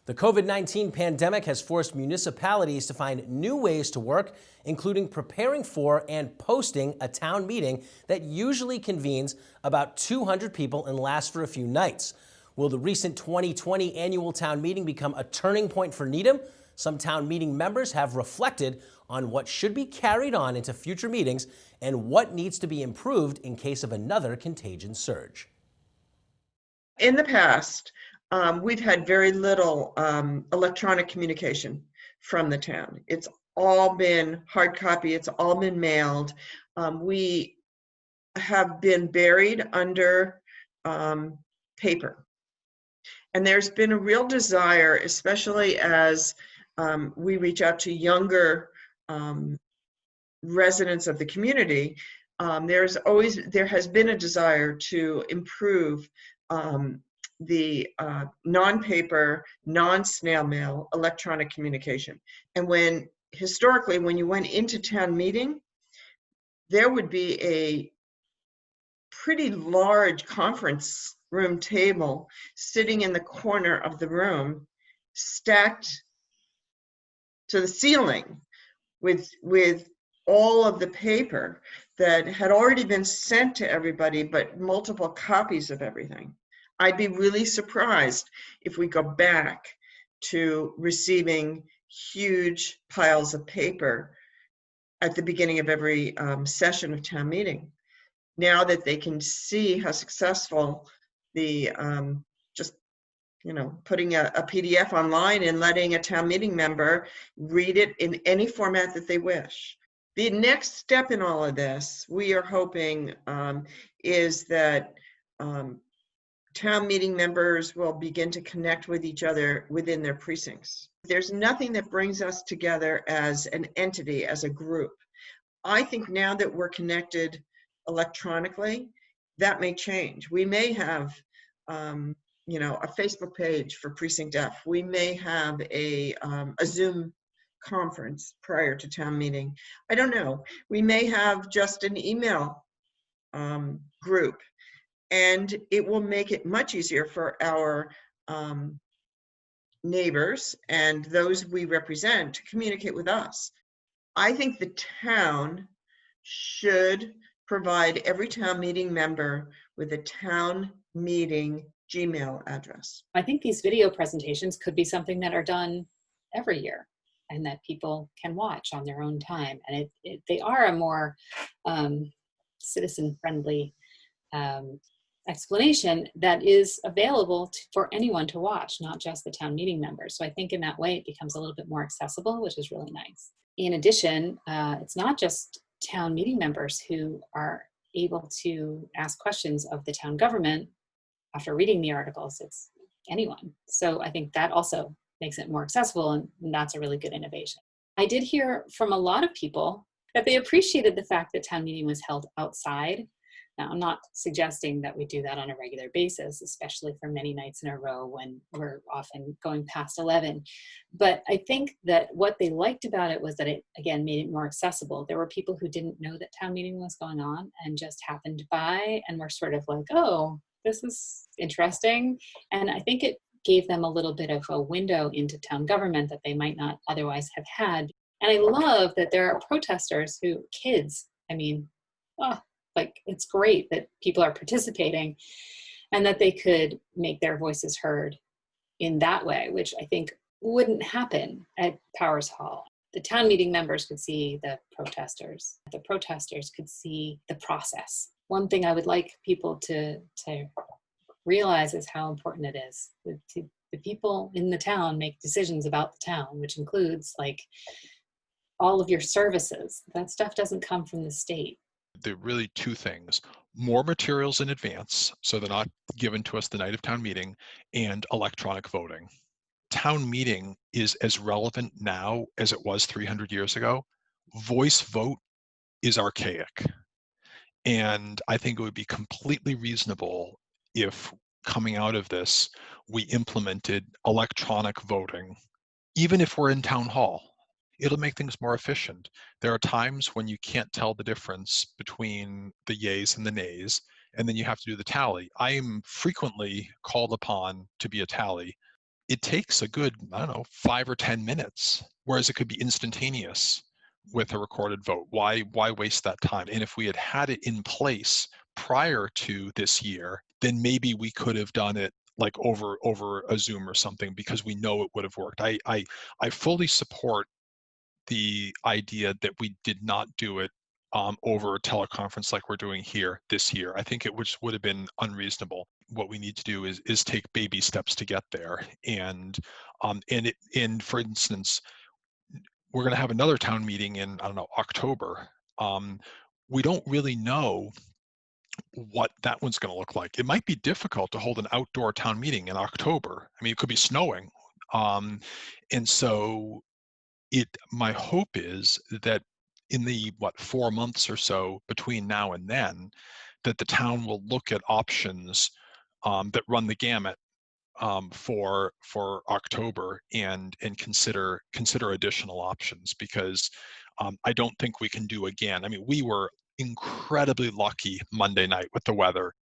The COVID-19 pandemic has forced municipalities to find new ways to work, including preparing for and posting a town meeting that usually convenes about 200 people and lasts for a few nights. Will the recent 2020 annual town meeting become a turning point for Needham? Some town meeting members have reflected on what should be carried on into future meetings and what needs to be improved in case of another contagion surge. In the past, we've had very little electronic communication from the town. It's all been hard copy, it's all been mailed. We have been buried under paper. And there's been a real desire, especially as we reach out to younger residents of the community, there has been a desire to improve the non-paper, non-snail mail electronic communication. And historically, when you went into town meeting, there would be a pretty large conference room table sitting in the corner of the room, stacked to the ceiling with all of the paper that had already been sent to everybody, but multiple copies of everything. I'd be really surprised if we go back to receiving huge piles of paper at the beginning of every session of town meeting. Now that they can see how successful the putting a PDF online and letting a town meeting member read it in any format that they wish. The next step in all of this, we are hoping, is that town meeting members will begin to connect with each other within their precincts. There's nothing that brings us together as an entity, as a group. I think now that we're connected electronically, that may change. We may have a Facebook page for Precinct F. We may have a Zoom conference prior to town meeting. I don't know. We may have just an email group, and it will make it much easier for our neighbors and those we represent to communicate with us. I think the town should provide every town meeting member with a town meeting Gmail address. I think these video presentations could be something that are done every year and that people can watch on their own time. And they are a more citizen-friendly explanation that is available for anyone to watch, not just the town meeting members. So I think in that way it becomes a little bit more accessible, which is really nice. In addition, it's not just town meeting members who are able to ask questions of the town government after reading the articles, it's anyone. So I think that also makes it more accessible, and that's a really good innovation. I did hear from a lot of people that they appreciated the fact that town meeting was held outside. Now, I'm not suggesting that we do that on a regular basis, especially for many nights in a row when we're often going past 11. But I think that what they liked about it was that it, again, made it more accessible. There were people who didn't know that town meeting was going on and just happened by and were sort of like, oh, this is interesting. And I think it gave them a little bit of a window into town government that they might not otherwise have had. And I love that there are protesters kids, it's great that people are participating and that they could make their voices heard in that way, which I think wouldn't happen at Powers Hall. The town meeting members could see the protesters. The protesters could see the process. One thing I would like people to realize is how important it is. The people in the town make decisions about the town, which includes all of your services. That stuff doesn't come from the state. There are really two things: more materials in advance, so they're not given to us the night of town meeting, and electronic voting. Town meeting is as relevant now as it was 300 years ago. Voice vote is archaic. And I think it would be completely reasonable if, coming out of this, we implemented electronic voting, even if we're in town hall. It'll make things more efficient. There are times when you can't tell the difference between the yays and the nays, and then you have to do the tally. I am frequently called upon to be a tally. it takes a good, I don't know, 5 or 10 minutes, whereas it could be instantaneous with a recorded vote. Why waste that time? And if we had had it in place prior to this year, then maybe we could have done it like over a Zoom or something, because we know it would have worked. I fully support the idea that we did not do it over a teleconference like we're doing here this year. I think it would have been unreasonable. What we need to do is take baby steps to get there. And for instance, we're going to have another town meeting in, I don't know, October. We don't really know what that one's going to look like. It might be difficult to hold an outdoor town meeting in October. I mean, it could be snowing. And so my hope is that in the 4 months or so between now and then, that the town will look at options that run the gamut for October, and consider additional options, because I don't think we can do again. I mean, we were incredibly lucky Monday night with the weather